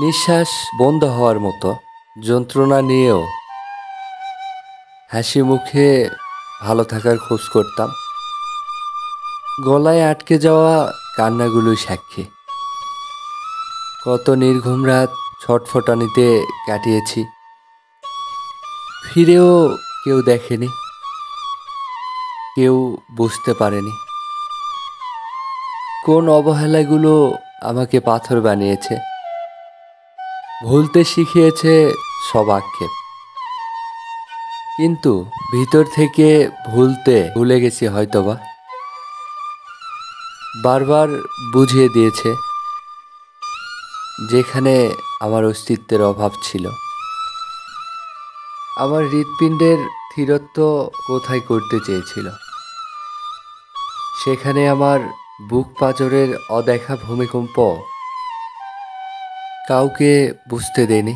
নিঃশ্বাস বন্ধ হওয়ার মতো যন্ত্রণা নিয়েও হাসি মুখে ভালো থাকার খোঁজ করতাম। গলায় আটকে যাওয়া কান্নাগুলোই সাক্ষী। কত নির্ঘুম রাত ছটফটানিতে কাটিয়েছি, ফিরেও কেউ দেখেনি, কেউ বুঝতে পারেনি কোন অবহেলাগুলো আমাকে পাথর বানিয়েছে, ভুলতে শিখিয়েছে সব আক্ষেপ। কিন্তু ভিতর থেকে ভুলে গেছি হয়তোবা। বারবার বুঝিয়ে দিয়েছে যেখানে আমার অস্তিত্বের অভাব ছিল। আমার হৃৎপিণ্ডের স্থিরত্ব কোথায় করতে চেয়েছিল, সেখানে আমার বুক পাঁজরের অদেখা ভূমিকম্প কাউকে বুঝতে দেয়নি।